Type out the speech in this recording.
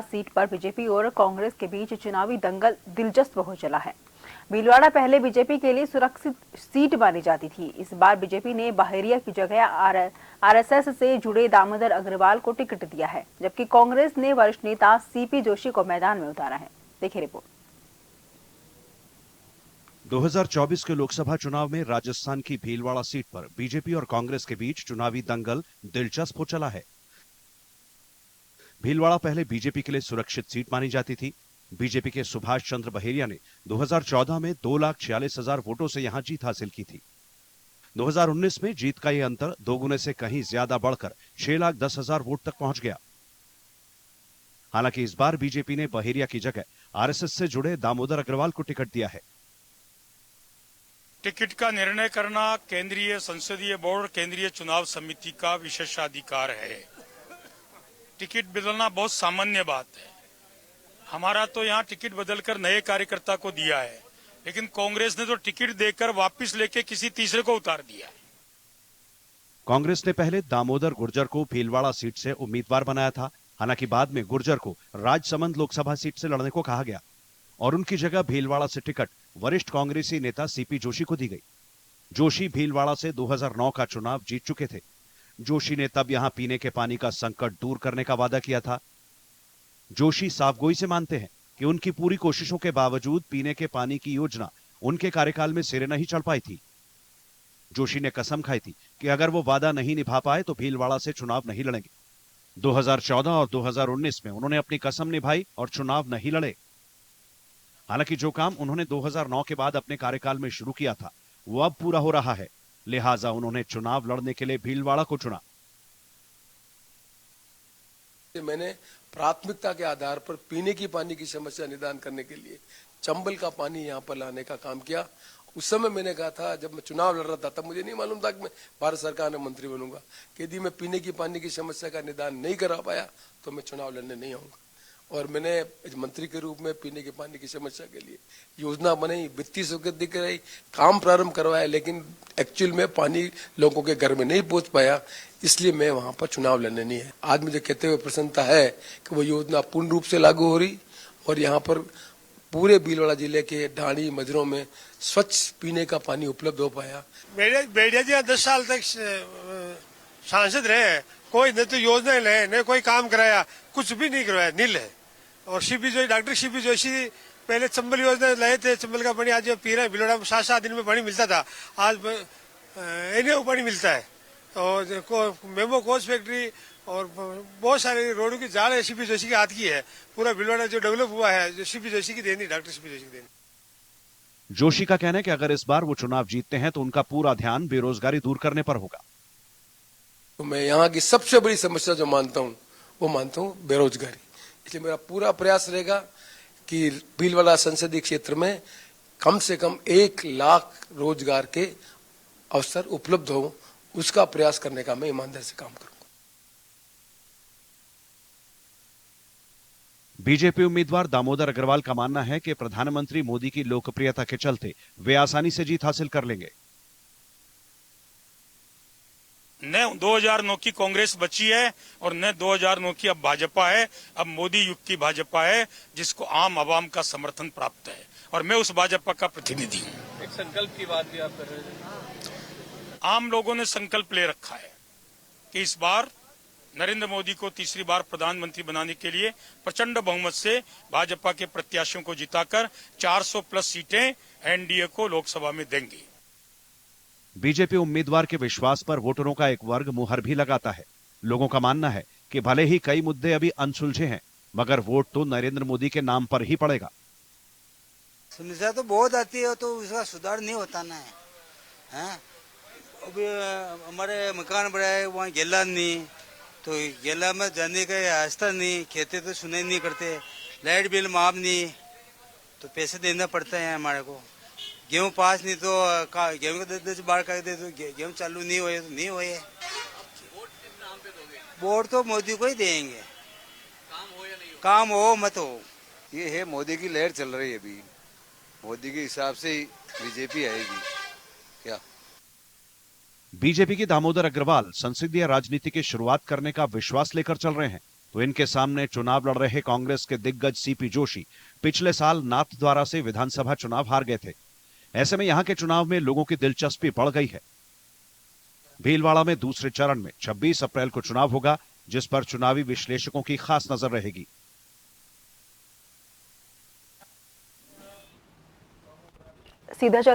Seat पर BJP और कांग्रेस के बीच चुनावी दंगल दिलचस्प हो चला है। भीलवाड़ा पहले बीजेपी के लिए सुरक्षित सीट मानी जाती थी। इस बार बीजेपी ने बहेरिया की जगह आरएसएस से जुड़े दामोदर अग्रवाल को टिकट दिया है, जबकि कांग्रेस ने वरिष्ठ नेता सीपी जोशी को मैदान में उतारा है। देखिए रिपोर्ट। 2024 के लोकसभा चुनाव में राजस्थान की भीलवाड़ा सीट पर बीजेपी और कांग्रेस के बीच चुनावी दंगल दिलचस्प हो चला है। भीलवाड़ा पहले बीजेपी के लिए सुरक्षित सीट मानी जाती थी। बीजेपी के सुभाष चंद्र बहेरिया ने 2014 में 2,46,000 वोटों से यहां जीत हासिल की थी। 2019 में जीत का यह अंतर दोगुने से कहीं ज्यादा बढ़कर 6,10,000 वोट तक पहुंच गया। हालांकि इस बार बीजेपी ने बहेरिया की जगह आरएसएस से जुड़े दामोदर अग्रवाल को टिकट दिया है। टिकट का निर्णय करना केंद्रीय संसदीय बोर्ड, केंद्रीय चुनाव समिति का विशेषाधिकार है। टिकट बदलना बहुत सामान्य बात है। हमारा तो यहाँ टिकट बदलकर नए कार्यकर्ता को दिया है, लेकिन कांग्रेस ने तो टिकट देकर वापस लेके किसी तीसरे को उतार दिया है। कांग्रेस ने पहले दामोदर गुर्जर को भीलवाड़ा सीट से उम्मीदवार बनाया था। हालांकि बाद में गुर्जर को राजसमंद लोकसभा सीट से लड़ने को कहा गया और उनकी जगह भीलवाड़ा से टिकट वरिष्ठ कांग्रेसी नेता सीपी जोशी को दी गई। जोशी भीलवाड़ा से 2009 का चुनाव जीत चुके थे। जोशी ने तब यहां पीने के पानी का संकट दूर करने का वादा किया था। जोशी साफगोई से मानते हैं कि उनकी पूरी कोशिशों के बावजूद पीने के पानी की योजना उनके कार्यकाल में सिरे नहीं चढ़ पाई थी। जोशी ने कसम खाई थी कि अगर वो वादा नहीं निभा पाए तो भीलवाड़ा से चुनाव नहीं लड़ेंगे। 2014 और 2019 में उन्होंने अपनी कसम निभाई और चुनाव नहीं लड़े। हालांकि जो काम उन्होंने 2009 के बाद अपने कार्यकाल में शुरू किया था वो अब पूरा हो रहा है, लिहाजा उन्होंने चुनाव लड़ने के लिए भीलवाड़ा को चुना। मैंने प्राथमिकता के आधार पर पीने की पानी की समस्या निदान करने के लिए चंबल का पानी यहाँ पर लाने का काम किया। उस समय मैंने कहा था, जब मैं चुनाव लड़ रहा था, तब मुझे नहीं मालूम था कि मैं भारत सरकार में मंत्री बनूंगा, कि यदि मैं पीने की पानी की समस्या का निदान नहीं करा पाया तो मैं चुनाव लड़ने नहीं आऊंगा। और मैंने मंत्री के रूप में पीने के पानी की समस्या के लिए योजना बनाई, वित्तीय स्वीकृति कराई, काम प्रारंभ करवाया, लेकिन एक्चुअल में पानी लोगों के घर में नहीं पहुंच पाया, इसलिए मैं वहां पर चुनाव लड़ने नहीं है। आज मुझे कहते हुए प्रसन्नता है कि वो योजना पूर्ण रूप से लागू हो रही और यहाँ पर पूरे भीलवाड़ा जिले के ढाणी मजरों में स्वच्छ पीने का पानी उपलब्ध हो पाया। बेड़िया जी 10 साल तक सांसद रहे, कोई न तो योजना ले न कोई काम कराया, कुछ भी नहीं करवाया, नील है। और CP Joshi, doctor CP Joshi पहले चंबल योजना लाए थे, चंबल का पानी आज पी रहे हैं। भीलवाड़ा में 7-7 दिन में पानी मिलता था, आज इन्हें पानी मिलता है। और मेमो कोच फैक्ट्री और बहुत सारे रोडों की जाल सीपी जोशी के हाथ की है। पूरा भीलवाड़ा जो डेवलप हुआ है, जो सीपी जोशी की देनी, डॉक्टर सीपी जोशी की देनी। जोशी का कहना है कि अगर इस बार वो चुनाव जीतते हैं तो उनका पूरा ध्यान बेरोजगारी दूर करने पर होगा। तो मैं यहाँ की सबसे बड़ी समस्या जो मानता हूँ वो मानता हूँ बेरोजगारी। इसलिए मेरा पूरा प्रयास रहेगा कि भीलवाड़ा संसदीय क्षेत्र में कम से कम 1 लाख रोजगार के अवसर उपलब्ध हो, उसका प्रयास करने का मैं ईमानदारी से काम करूंगा। बीजेपी उम्मीदवार दामोदर अग्रवाल का मानना है कि प्रधानमंत्री मोदी की लोकप्रियता के चलते वे आसानी से जीत हासिल कर लेंगे। न 2009 की कांग्रेस बची है और न 2009 की अब भाजपा है। अब मोदी युग की भाजपा है, जिसको आम आवाम का समर्थन प्राप्त है और मैं उस भाजपा का प्रतिनिधि हूँ। एक संकल्प की बात भी आप कर रहे हैं। आम लोगों ने संकल्प ले रखा है कि इस बार नरेंद्र मोदी को तीसरी बार प्रधानमंत्री बनाने के लिए प्रचंड बहुमत से भाजपा के प्रत्याशियों को जिताकर 400 प्लस सीटें एनडीए को लोकसभा में देंगी। बीजेपी उम्मीदवार के विश्वास पर वोटरों का एक वर्ग मुहर भी लगाता है। लोगों का मानना है कि भले ही कई मुद्दे अभी अनसुलझे हैं, मगर वोट तो नरेंद्र मोदी के नाम पर ही पड़ेगा। समस्या तो बहुत आती है, तो उसका सुधार नहीं होता ना है। अभी हमारे मकान बनाए वहाँ गेला नहीं, तो गेला में जाने का रास्ता नहीं, खेते तो सुनाई नहीं करते, लाइट बिल माफ नहीं, तो पैसे देना पड़ता है हमारे को। गेहूं पास नहीं तो गेहूं का 10 बार कर दे तो गेहूं चालू नहीं हुए तो नहीं हुए। वोट तो मोदी को ही देंगे, काम हो या नहीं हो, काम हो मत हो। ये है मोदी की लहर चल रही है, अभी मोदी के हिसाब से ही बीजेपी आएगी क्या। बीजेपी के दामोदर अग्रवाल संसदीय राजनीति की शुरुआत करने का विश्वास लेकर चल रहे हैं, तो इनके सामने चुनाव लड़ रहे कांग्रेस के दिग्गज सीपी जोशी पिछले साल नाथद्वारा से विधानसभा चुनाव हार गए थे। ऐसे में यहां के चुनाव में लोगों की दिलचस्पी बढ़ गई है। भीलवाड़ा में दूसरे चरण में 26 अप्रैल को चुनाव होगा, जिस पर चुनावी विश्लेषकों की खास नजर रहेगी। सीधा चल